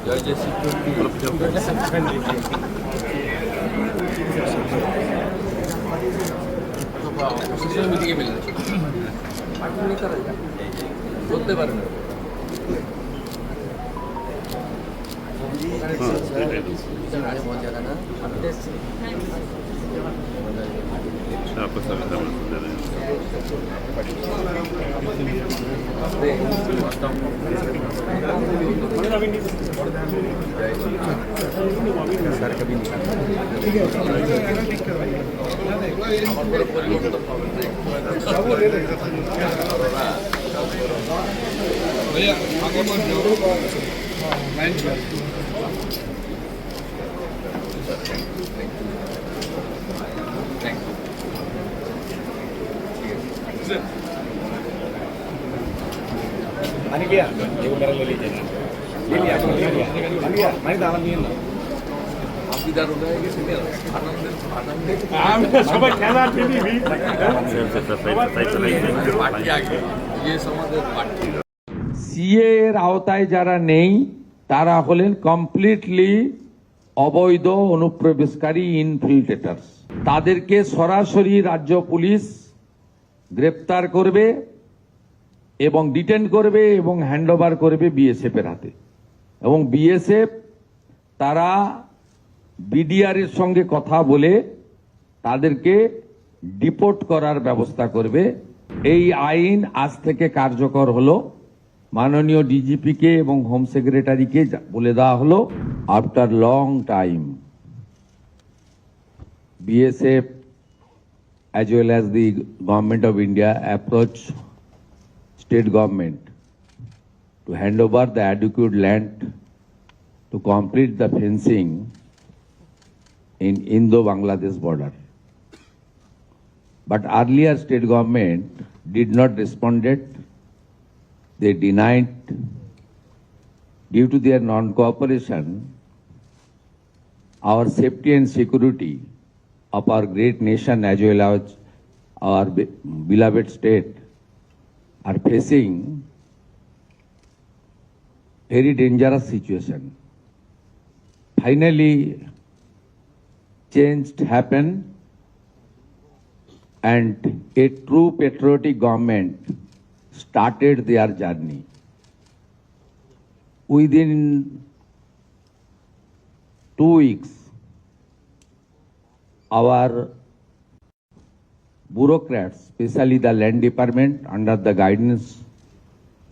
জয় জয় security মিটিংয়ে মিলে বলতে পারে না। आपको सभी सर कभी भैया आगे बढ़ जाओ। पानी पिया देखो मेरा ले लीजिए ना ले लिया पानी पिया पानी दाना नहीं है ना आप इधर हो गए कि सीधे आनंद सब खेला पीनी भी पार्टी आ गई ये समाज पार्टी সিএ এর আওতায় যারা নেই তারা হলেন কমপ্লিটলি অবৈধ অনুপ্রবেশকারী ইনফিল্ট্রেটার্স। তাদেরকে সরাসরি রাজ্য পুলিশ গ্রেপ্তার করবে এবং ডিটেন করবে এবং হ্যান্ডওভার করবে বিএসএফ এর হাতে, এবং বিএসএফ তারা বিডিআর এর সঙ্গে কথা বলে তাদেরকে ডিপোর্ট করার ব্যবস্থা করবে। এই আইন আজ থেকে কার্যকর হলো। মাননীয় ডিজিপি কে এবং হোম সেক্রেটারিকে বলে দেওয়া হলো after long time BSF as well as the government of India approach state government to hand over the adequate land to complete the fencing in Indo-Bangladesh border. But earlier state government did not respond. They denied. Due to their non-cooperation, our safety and security of our great nation as well as our beloved state are facing very dangerous situation. Finally, change happened and a true patriotic government started their journey. Within 2 weeks, our bureaucrats, especially the land department under the guidance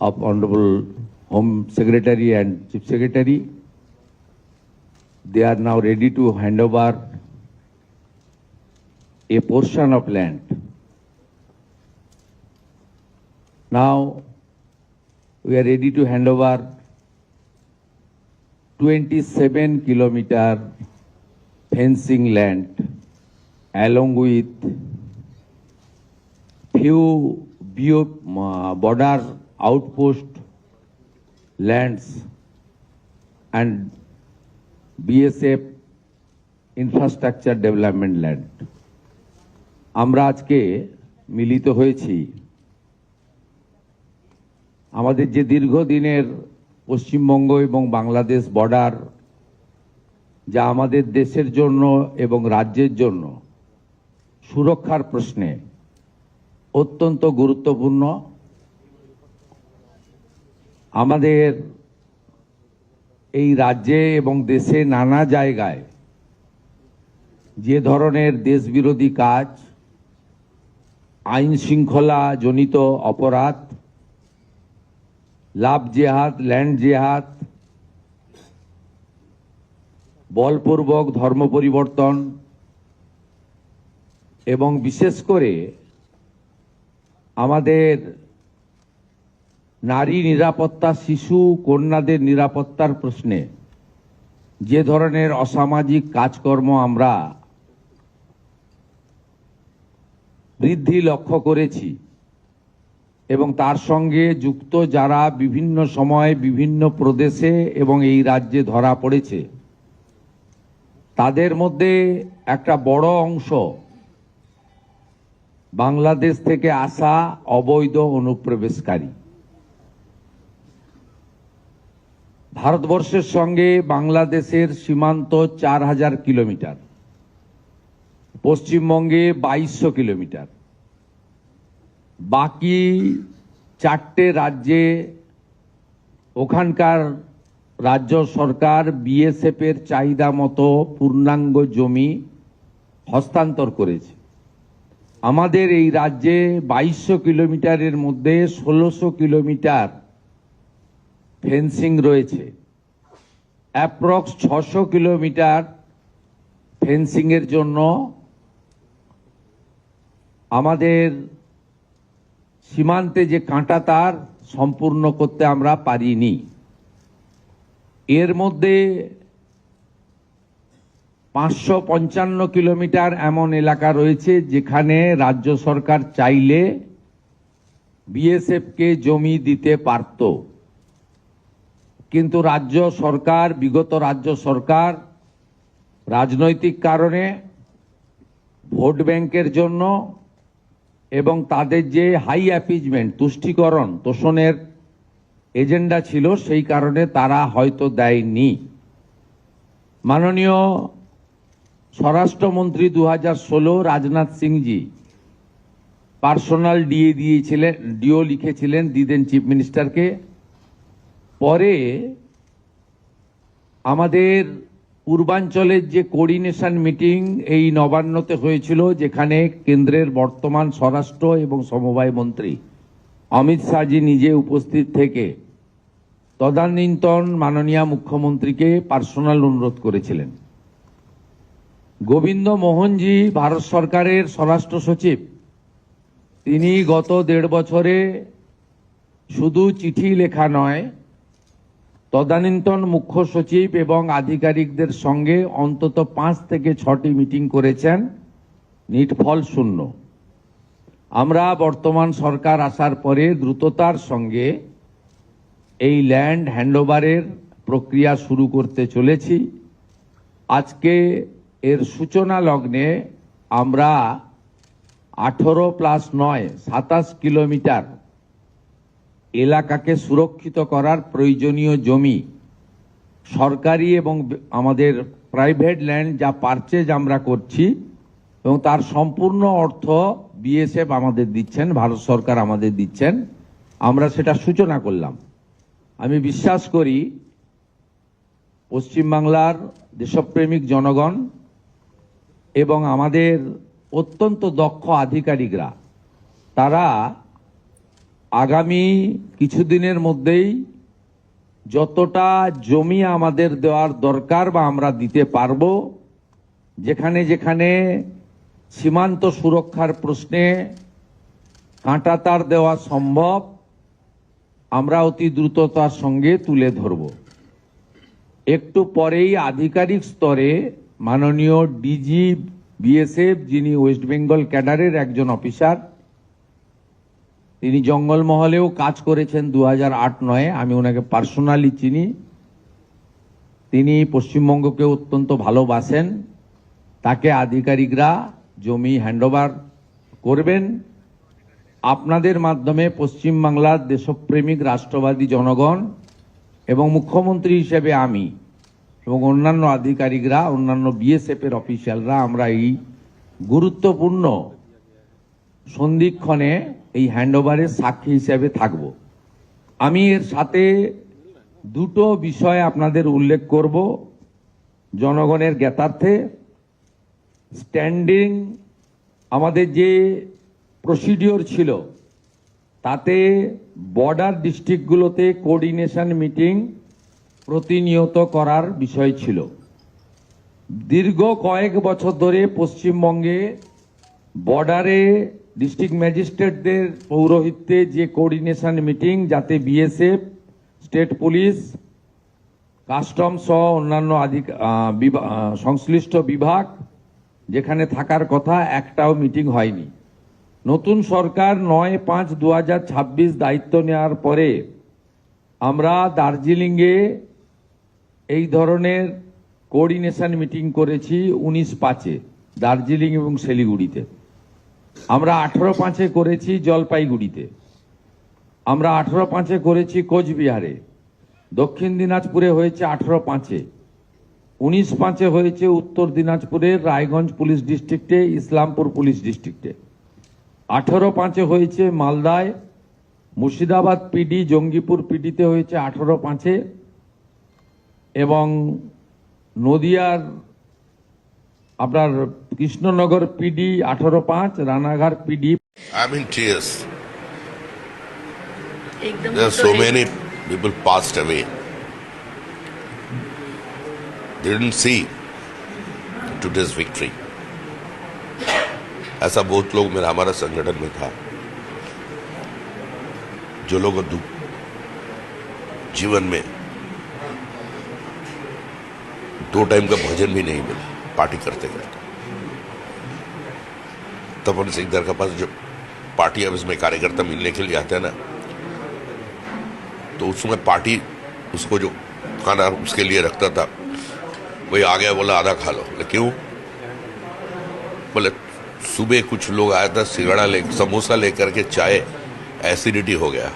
of Honorable Home Secretary and Chief Secretary, they are now ready to hand over a portion of land. Now we are ready to hand over 27 kilometer fencing land along with few border outpost lands and BSF infrastructure development land. আমরা আজকে মিলিত হয়েছি আমাদের যে দীর্ঘদিনের পশ্চিমবঙ্গ এবং Bangladesh border, যা আমাদের দেশের জন্য এবং রাজ্যের জন্য সুরক্ষার প্রশ্নে অত্যন্ত গুরুত্বপূর্ণ। আমাদের এই রাজ্যে এবং দেশে নানা জায়গায় যে ধরনের দেশবিরোধী কাজ, আইন শৃঙ্খলা জনিত অপরাধ, লাভ জেহাদ, ল্যান্ড জেহাদ, বলপূর্বক ধর্ম পরিবর্তন এবং বিশেষ করে আমাদের নারী নিরাপত্তা, শিশু কন্যাদের নিরাপত্তার প্রশ্নে যে ধরনের অসামাজিক কাজকর্ম আমরা বৃদ্ধি লক্ষ্য করেছি এবং তার সঙ্গে যুক্ত যারা বিভিন্ন সময় বিভিন্ন প্রদেশে এবং এই রাজ্যে ধরা পড়েছে, তাদের মধ্যে একটা বড় অংশ বাংলাদেশ থেকে আসা অবৈধ অনুপ্রবেশকারী। ভারতবর্ষের সঙ্গে বাংলাদেশের সীমান্ত 4000 কিলোমিটার, পশ্চিমবঙ্গে 2200 কিলোমিটার, বাকি 4টে রাজ্যে ওখানকার রাজ্য সরকার বিএসএফ এর চাহিদা মতো পূর্ণাঙ্গ জমি হস্তান্তর করেছে। আমাদের এই রাজ্যে 2200 কিলোমিটারের মধ্যে 1600 কিলোমিটার ফেন্সিং রয়েছে, অ্যাপ্রক্স 600 কিলোমিটার ফেন্সিং এর জন্য আমাদের সীমান্তে যে কাঁটা তার সম্পূর্ণ করতে আমরা পারিনি। এর মধ্যে 555 কিলোমিটার এমন এলাকা রয়েছে যেখানে রাজ্য সরকার চাইলে বিএসএফকে জমি দিতে পারত, কিন্তু বিগত রাজ্য সরকার রাজনৈতিক কারণে, ভোট ব্যাংকের জন্য এবং তাদের যে হাই অ্যাপিজমেন্ট তুষ্টিকরণ তোষণের এজেন্ডা ছিল, সেই কারণে তারা হয়তো দেয়নি। মাননীয় স্বরাষ্ট্রমন্ত্রী 2016 রাজনাথ সিংজি পার্সোনাল ডিও লিখেছিলেন, দিদেন চিফ মিনিস্টারকে। পরে আমাদের পূর্বাঞ্চলের যে কোঅর্ডিনেশন মিটিং এই নবান্নতে হয়েছিল, যেখানে কেন্দ্রের বর্তমান স্বরাষ্ট্র এবং সমবায় মন্ত্রী অমিত শাহজি নিজে উপস্থিত থেকে তদানীন্তন মাননীয় মুখ্যমন্ত্রীকে পার্সোনাল অনুরোধ করেছিলেন। গোবিন্দ মোহনজি ভারত সরকারের স্বরাষ্ট্র সচিব, তিনি গত 1.5 বছরে শুধু চিঠি লেখা নয়, তদানীন্তন মুখ্য সচিব এবং আধিকারিকদের সঙ্গে অন্তত 5 থেকে 6টি মিটিং করেছেন, নিটফল শূন্য। আমরা বর্তমান সরকার আসার পরে দ্রুততার সঙ্গে এই ল্যান্ড হ্যান্ডওভারের প্রক্রিয়া শুরু করতে চলেছি। আজকে এর সূচনা লগ্নে আমরা 18+9 27 কিলোমিটার এলাকাকে সুরক্ষিত করার প্রয়োজনীয় জমি, সরকারি এবং আমাদের প্রাইভেট ল্যান্ড যা পারচেজ আমরা করছি এবং তার সম্পূর্ণ অর্থ বিএসএফ আমাদের দিচ্ছেন, ভারত সরকার আমাদের দিচ্ছেন, আমরা সেটা সূচনা করলাম। আমি বিশ্বাস করি পশ্চিমবাংলার দেশপ্রেমিক জনগণ এবং আমাদের অত্যন্ত দক্ষ আধিকারিকরা, তারা আগামী কিছুদিনের মধ্যেই যতটা জমি আমাদের দেওয়ার দরকার বা আমরা দিতে পারবো, যেখানে যেখানে সীমান্ত সুরক্ষার প্রশ্নে কাঁটাতার দেওয়া সম্ভব, আমরা অতি দ্রুততার সঙ্গে তুলে ধরব। একটু পরেই আধিকারিক স্তরে মাননীয় ডিজি বিএসএফ, যিনি ওয়েস্ট বেঙ্গল ক্যাডারের একজন অফিসার, তিনি জঙ্গলমহলেও কাজ করেছেন 2008-9, আমি ওনাকে পার্সোনালি চিনি। তিনি পশ্চিমবঙ্গকে অত্যন্ত ভালোবাসেন। তাকে আধিকারিকরা জমি হ্যান্ডওভার করবেন। আপনাদের মাধ্যমে পশ্চিমবাংলার দেশপ্রেমিক রাষ্ট্রবাদী জনগণ এবং মুখ্যমন্ত্রী হিসেবে আমি এবং অন্যান্য আধিকারিকরা, অন্যান্য বিএসএফ এর অফিসিয়ালরা, আমরা এই গুরুত্বপূর্ণ সন্ধিক্ষণে এই হ্যান্ডওভারের সাক্ষী হিসেবে থাকব। আমি এর সাথে দুটো বিষয় আপনাদের উল্লেখ করব জনগণের জ্ঞাতার্থে। স্ট্যান্ডিং আমাদের যে প্রসিডিওর ছিল, তাতে বর্ডার ডিস্ট্রিক্টগুলোতে কোঅর্ডিনেশন মিটিং প্রতিনিয়ত করার বিষয় ছিল। দীর্ঘ কয়েক বছর ধরে পশ্চিমবঙ্গে বর্ডারে ডিস্ট্রিক্ট ম্যাজিস্ট্রেটদের পৌরোহিত্যে যে কোঅর্ডিনেশন মিটিং, যাতে বিএসএফ, স্টেট পুলিশ, কাস্টম সহ অন্যান্য সংশ্লিষ্ট বিভাগ যেখানে থাকার কথা, একটাও মিটিং হয়নি। নতুন সরকার 9/5/2026 দায়িত্ব নেওয়ার পরে আমরা দার্জিলিংয়ে এই ধরনের কোঅর্ডিনেশন মিটিং করেছি 19/5-এ দার্জিলিং এবং শিলিগুড়িতে। আমরা 18/5-এ করেছি জলপাইগুড়িতে, আমরা 18/5-এ করেছি কোচবিহারে, দক্ষিণ দিনাজপুরে হয়েছে 18/5-এ, 19/5-এ হয়েছে উত্তর দিনাজপুরের রায়গঞ্জ পুলিশ ডিস্ট্রিক্টে, ইসলামপুর পুলিশ ডিস্ট্রিক্টে, 18/5-এ হয়েছে মালদায়, মুর্শিদাবাদ পিডি, জঙ্গিপুর পিডিতে হয়েছে 18/5-এ, এবং নদিয়ার আপনার Krishnanagar PD 18/5, Ranaghat PD. I'm in tears. एकदम There are तो so है। many people passed away. They didn't see today's victory. ऐसा बहुत लोग मेरा हमारा संगठन में था जो लोग जीवन में 2 टाइम का भोजन भी नहीं मिला पार्टी करते करते। तपन सिंह दर के पास जो पार्टी ऑफिस में कार्यकर्ता मिलने के लिए आते हैं ना, तो उसमें पार्टी उसको जो खाना उसके लिए रखता था, वही आ गया बोला आधा खा लो। बोले क्यों? बोले सुबह कुछ लोग आया था सिंगड़ा ले समोसा लेकर के, चाय एसिडिटी हो गया,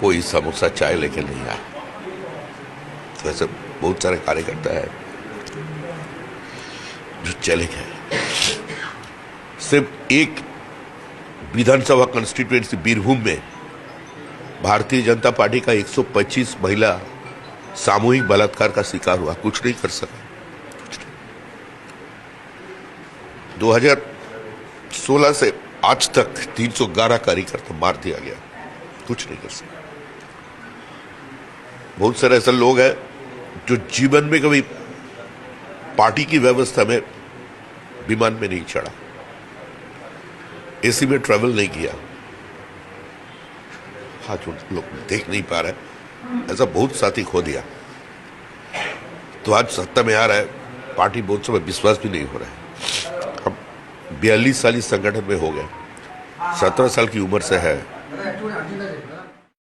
कोई समोसा चाय लेके नहीं आया। तो ऐसे बहुत सारे कार्यकर्ता है जो चले गए। सिर्फ एक विधानसभा कॉन्स्टिट्यूएंसी बीरभूम में भारतीय जनता पार्टी का 125 महिला सामूहिक बलात्कार का शिकार हुआ, कुछ नहीं कर सका। 2016 से आज तक 311 कार्यकर्ता मार दिया गया, कुछ नहीं कर सका। बहुत सारे ऐसे लोग हैं जो जीवन में कभी पार्टी की व्यवस्था में विमान में नहीं चढ़ा, एसी में ट्रैवल नहीं किया। हाँ, जो लोग देख नहीं पा रहे, ऐसा बहुत साथी खो दिया। तो आज सत्ता में आ रहा है, पार्टी बहुत समय विश्वास भी नहीं हो रहा है। हम 42 साल इस संगठन में हो गए, 17 साल की उम्र से है।